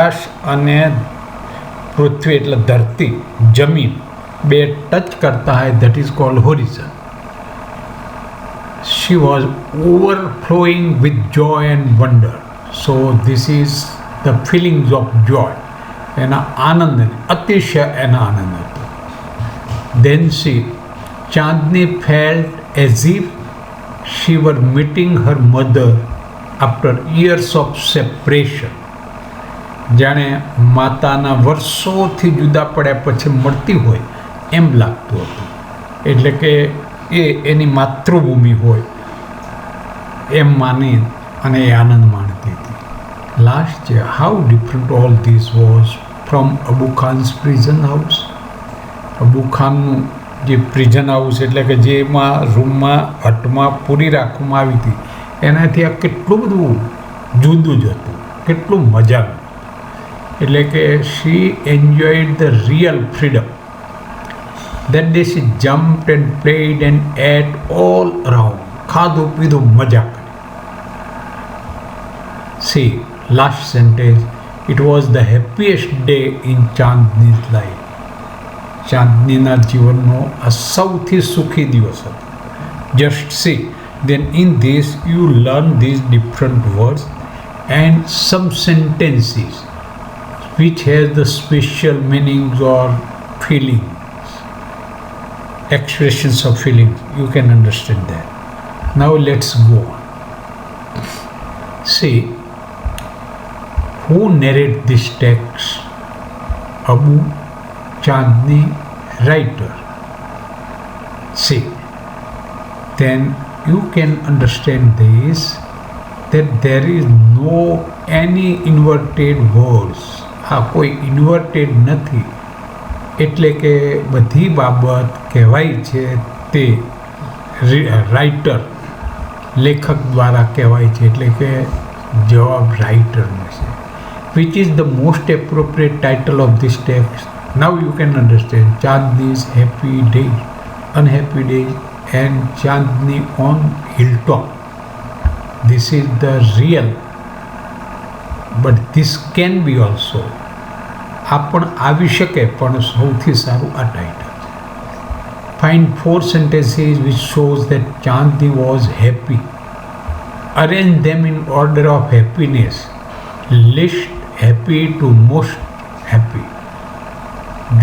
આકાશ અને પૃથ્વી એટલે ધરતી જમીન બે ટચ કરતા હોય that is called horizon. She was overflowing with joy and wonder. So this is the feelings of joy. એના આનંદ અતિશય એના આનંદ હતો. Then Chandni felt as if she were meeting her mother after years of separation. જાણે માતાના વર્ષોથી જુદા પડ્યા પછી મળતી હોય એમ લાગતું હતું. એટલે કે એ એની માતૃભૂમિ હોય એમ માની અને એ આનંદ માણતી હતી. Last year how different all this was from Abu Khan's prison house. Abu ખાનનું જે પ્રિઝન હાઉસ એટલે કે જેમાં રૂમમાં હટમાં પૂરી રાખવામાં આવી હતી એનાથી આ કેટલું બધું જુદું જ હતું, કેટલું મજાનું. એટલે કે she enjoyed the real freedom. That day she jumped and played and ate all around. ખાધું પીધું મજા કરી. See, last sentence, it was the happiest day in Chandni's life. ચાંદનીના જીવનનો આ સૌથી સુખી દિવસ હતો. Just see, then in this you learn these different words and some sentences which has the special meanings or feelings, expressions of feelings. You can understand that. Now let's go on. See, who narrate this text? Abu Chandni, writer. See, then you can understand this, that there is no any inverted words. હા, કોઈ inverted નથી. એટલે કે બધી બાબત કહેવાય છે તે રાઇટર લેખક દ્વારા કહેવાય છે. એટલે કે જવાબ રાઇટરનો છે. Which is the most appropriate title of this text. Now you can understand. Chandni's happy days, unhappy days and Chandni on hilltop. This is the real, but this can be also. આ પણ આવી શકે, પણ સૌથી સારું આ ટાઇટલ છે. Find 4 sentences which shows that Chandni was happy. Arrange them in order of happiness. List happy to most happy.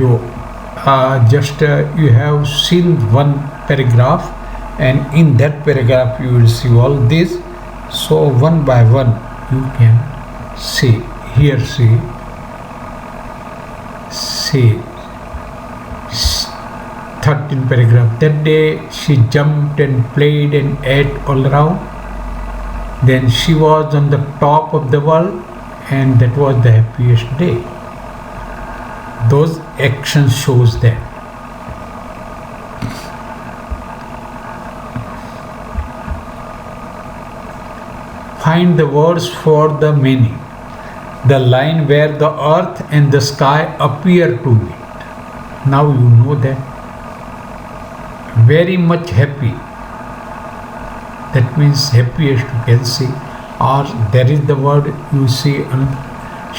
જો just you have seen one paragraph and in that paragraph you will see all this. So one by one you can see. Here see 13 paragraph. That day she jumped and played and ate all around. Then she was on the top of the world and that was the happiest day. Those actions shows that. Find the words for the meaning. The line where the earth and the sky appear to meet. Now you know that. Very much happy. That means happiest you can see. Or there is the word you see,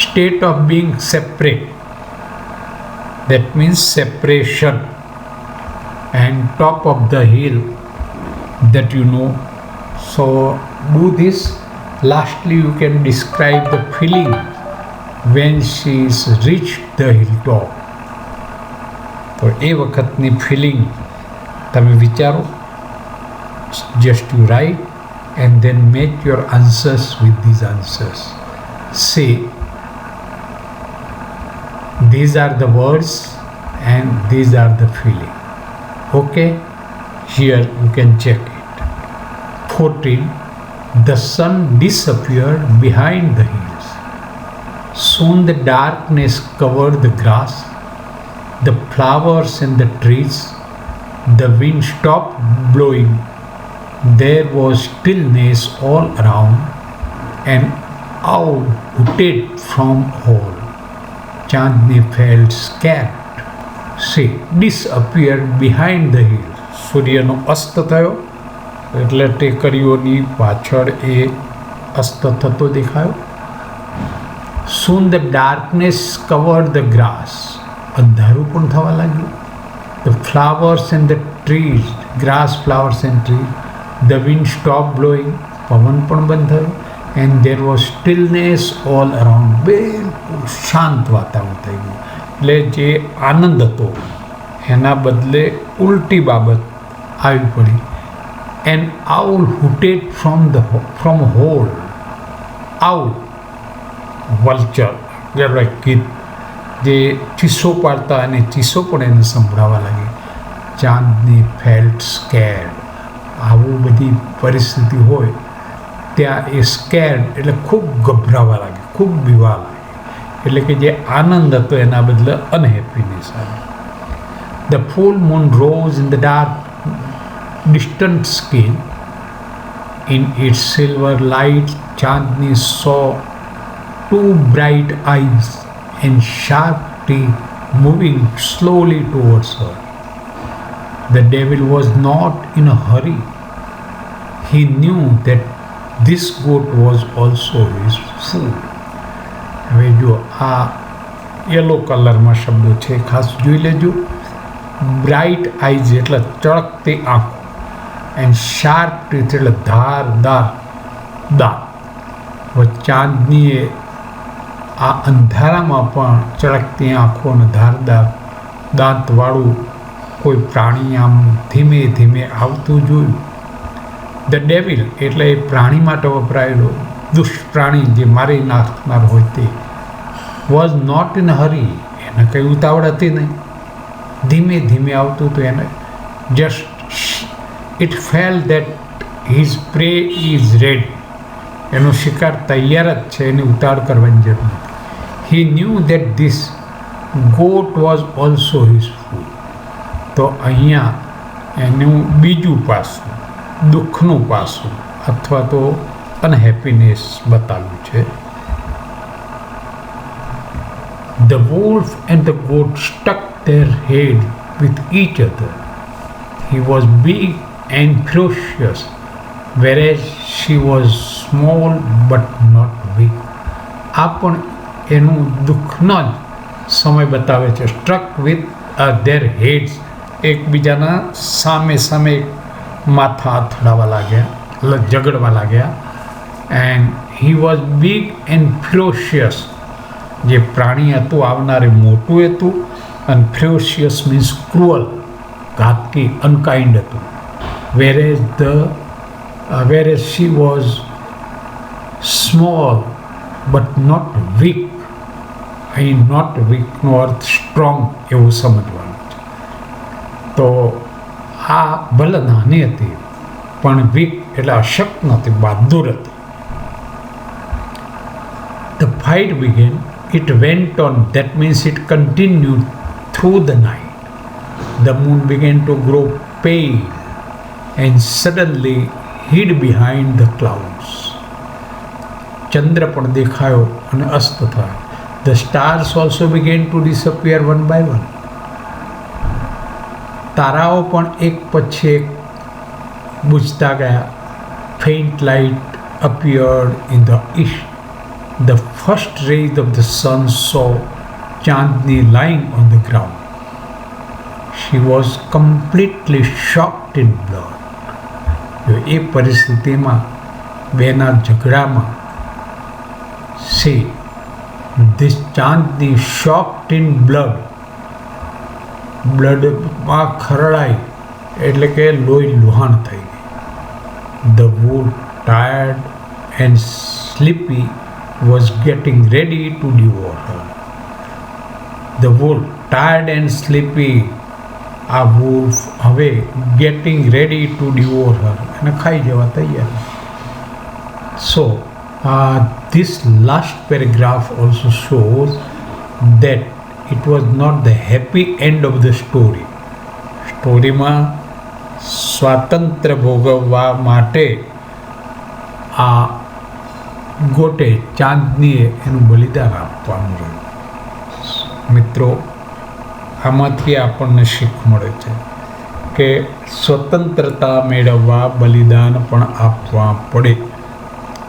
state of being separate. That means separation. And top of the hill, that you know. So do this. Lastly, you can describe the feeling when she is reached the hilltop. તો એ વખતની feeling તમે વિચારો. Just you write and then make your answers with these answers. Say, these are the words and these are the feeling. Okay? Here you can check it. 14. The sun disappeared behind the hills. Soon the darkness covered the grass, the flowers and the trees. The wind stopped blowing. There was stillness all around. An owl hooted from all. Chandni felt scared. She disappeared behind the hills. સૂર્યનો અસ્ત થયો એટલે ટેકરીઓની પાછળ એ અસ્ત થતો દેખાયો. Soon the darkness covered the grass. અંધારું પણ થવા લાગ્યું. The flowers and the trees, grass, flowers and trees. The wind stopped blowing. પવન પણ બંધ થયો. And there was stillness all around. બિલકુલ શાંત વાતાવરણ થઈ ગયું. એટલે જે આનંદ હતો એના બદલે ઉલટી બાબત આવી પડી. An owl hooted from a hole. Owl, vulture, ગીત જે ચીસો પાડતા અને ચીસો પણ એને સંભળાવા લાગી. ચાંદની ફેલ્ટ સ્કેર્ડ. આવું બધી પરિસ્થિતિ હોય ત્યાં એ સ્કેર્ડ એટલે ખૂબ ગભરાવા લાગે, ખૂબ બીવા લાગે. એટલે કે જે આનંદ હતો એના બદલે અનહેપીનેસ આવી. The full moon rose in the dark distant sky. In its silver light, Chandni saw two bright eyes and sharp teeth moving slowly towards her. The devil was not in a hurry. He knew that this goat was also his food. હવે જો આ yellow કલરમાં શબ્દો છે, ખાસ જોઈ લેજો. Bright eyes એટલે ચળકતી આંખો, એન્ડ શાર્પ ટીથ એટલે ધારદાર દાંત. હવે ચાંદનીએ આ અંધારામાં પણ ચળકતી આંખો અને ધારદાર દાંતવાળું કોઈ પ્રાણી આમ ધીમે ધીમે આવતું જોયું. ધ ડેવિલ એટલે એ પ્રાણી માટે વપરાયેલો દુષ્પ્રાણી જે મારી નાખનાર હોય તે વોઝ નોટ ઇન હરી. એને કંઈ ઉતાવળ હતી નહીં, ધીમે ધીમે આવતું હતું. એને just it fail that his pre is ready. એનો શિકાર તૈયાર જ છે, એની ઉતાવળ કરવાની જરૂર નથી. He knew that this goat was also his food. તો અહીંયા એનું બીજું પાસું, દુઃખનું પાસું અથવા તો અનહેપીનેસ બતાવ્યું છે. The wolf and the goat stuck their head with each other. He was big and ferocious, whereas she was small but not weak. આ પણ એનું દુઃખનો જ સમય બતાવે છે. સ્ટ્રક વિથ ધેર હેડ્સ, એકબીજાના સામે સામે માથા અથડાવા લાગ્યા, ઝઘડવા લાગ્યા. And he was big and ferocious. જે પ્રાણી હતું આવનારે મોટું હતું, અને ફિરોશિયસ મીન્સ ક્રુઅલ, ઘાતકી, અનકાઇન્ડ હતું. whereas she was small but not weak. અહીં નોટ વીકનો અર્થ સ્ટ્રોંગ એવું સમજવાનું છે. તો આ ભલે નાની હતી પણ વીક એટલે અશક્ત નથી, બહાદુર હતી. The fight began. It went on. That means it continued through the night. The moon began to grow pale and suddenly hid behind the clouds. ચંદ્ર પણ દેખાયો અને અસ્ત થયો. The stars also began to disappear one by one. તારાઓ પણ એક પછી એક બુઝતા ગયા. Faint light appeared in the east. The first rays of the sun saw Chandni lying on the ground. She was completely shocked in blood. એ પરિસ્થિતિમાં બેના ઝઘડામાં this Chandni shocked in blood. બ્લડમાં ખરડાઈ એટલે કે લોહી લુહાણ થઈ ગઈ. The wolf, tired and sleepy, was getting ready to devour her. The wolf, tired and sleepy, આ wolf હવે getting ready to devour her, એને ખાઈ જવા તૈયાર. So this last paragraph also shows that it was not the happy end of the story. સ્ટોરીમાં સ્વાતંત્ર્ય ભોગવવા માટે આ ગોટે, ચાંદનીએ એનું બલિદાન આપવાનું રહ્યું. મિત્રો, આમાંથી આપણને શીખ મળે છે કે સ્વતંત્રતા મેળવવા બલિદાન પણ આપવા પડે.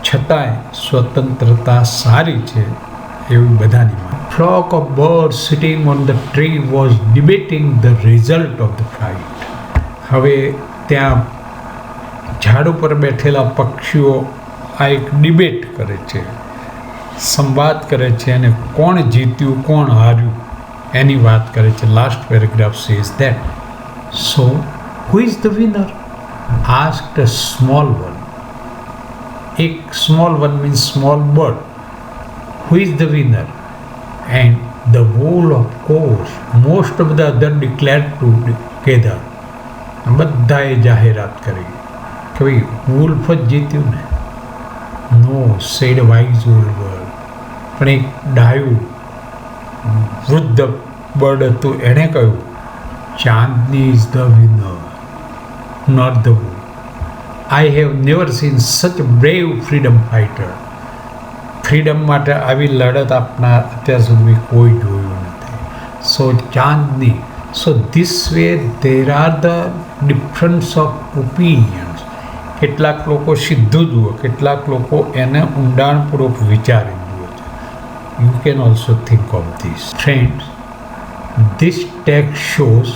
છતાંય સ્વતંત્રતા સારી છે એવી બધાની વાત. Flock of birds sitting on the tree was debating the result of the fight. હવે ત્યાં ઝાડ ઉપર બેઠેલા પક્ષીઓ આ એક ડિબેટ કરે છે, સંવાદ કરે છે, અને કોણ જીત્યું કોણ હાર્યું એની વાત કરે છે. Last paragraph says that, so who is the winner asked a small one. એક small one means small bird. Who is the winner? And the wolf of course most of the other declare together. બધાએ જાહેરાત કરી કે ભાઈ wolf જ જીત્યું ને. No said wise old bird. પણ એક ડાયું વૃદ્ધ બર્ડ હતું, એણે કહ્યું Chandni is the winner, not the wolf. I have never scene such brave freedom fighter. Freedom માટે આવી લડત આપનાર અત્યાર સુધી કોઈ જોયું નથી. So Chandni. So this way there are the difference of opinions. કેટલાક લોકો સીધું જુઓ, કેટલાક લોકો એને ઊંડાણપૂર્વક વિચારી જુએ છે. You can also think of this. Friends, this text shows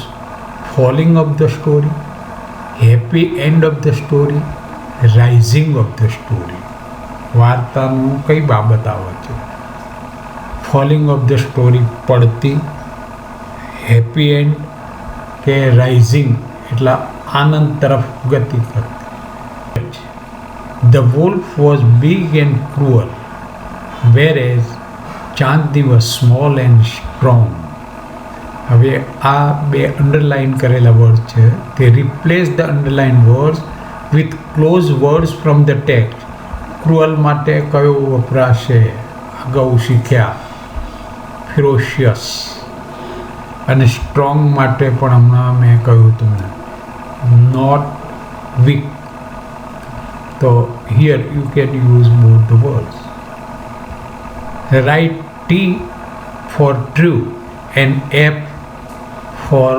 falling of the story, happy end of the story, rising of the story. વાર્તાનું કઈ બાબત આવે છે? ફોલિંગ ઓફ ધ સ્ટોરી પડતી, હેપી એન્ડ કે રાઇઝિંગ એટલે આનંદ તરફ ગતિ કરતી. The wolf was big and cruel, whereas Chandni was small and strong. હવે આ બે અંડરલાઇન કરેલા વર્ડ છે, તે replace the underline words with close words from the text. Cruel માટે કયો વપરાશે અગાઉ શીખ્યા, ફિરોશિયસ. અને સ્ટ્રોંગ માટે પણ હમણાં મેં કહ્યું તમને, નોટ વીક. તો here you can use both the words. Right T for true and F for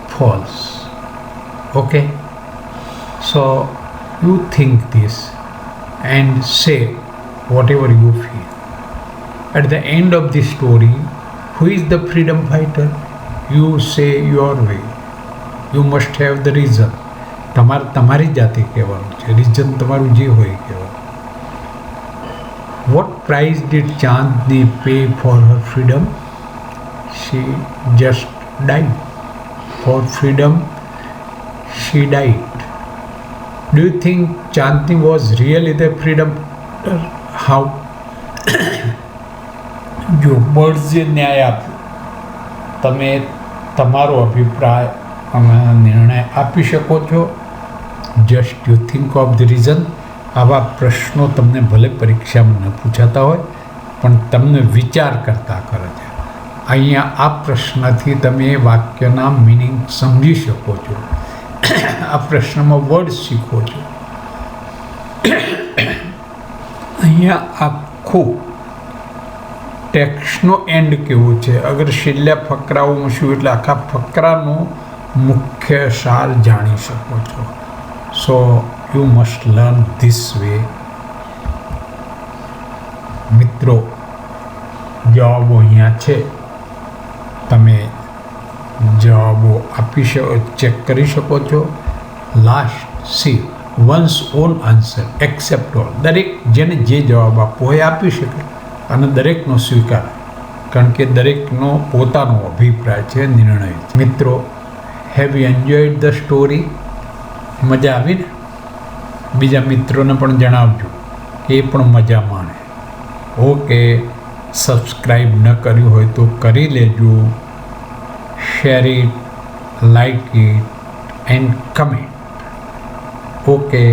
false. Okay, so you think this and say whatever you feel. At the end of the story, who is the freedom fighter? You say your way. You must have the reason. તમારી જાતે કહેવાનું છે, reason તમારું જે હોય કહેવાનું. What price did Chandni pay for her freedom? She just died. For freedom, she died. Do you think Chandni was really the freedom fighter? How? જો બર્ડ્સે ન્યાય આપ્યો, તમે તમારો અભિપ્રાય અને નિર્ણય આપી શકો છો. Just you think of the reason. આવા પ્રશ્નો તમને ભલે પરીક્ષામાં ન પૂછાતા હોય, પણ તમને વિચાર કરતા કરે છે. અહીંયા આ પ્રશ્નથી તમે વાક્યના મિનિંગ સમજી શકો છો. આ પ્રશ્નમાં વર્ડ શીખો છો. અહીંયા આખું ટેક્સ્ટનો એન્ડ કેવો છે, અગર છેલ્લા ફકરાઓમાં શું એટલે આખા ફકરાનો મુખ્ય સાર જાણી શકો છો. So you must learn this way. મિત્રો, જવાબો અહીંયા છે, તમે જવાબો આપી ચેક કરી શકો છો. Last C once on answer accept all. દરેક જેને જે જવાબ આપવો હોય આપી શકે, અને દરેકનો સ્વીકાર, કારણ કે દરેકનો પોતાનો અભિપ્રાય છે, નિર્ણય છે. મિત્રો, have you enjoyed the story? મજા આવી ને? બીજા મિત્રોને પણ જણાવજો કે એ પણ મજા માણે. ઓકે, સબસ્ક્રાઈબ ન કર્યું હોય તો કરી લેજો. Share it, like it and comment. Okay.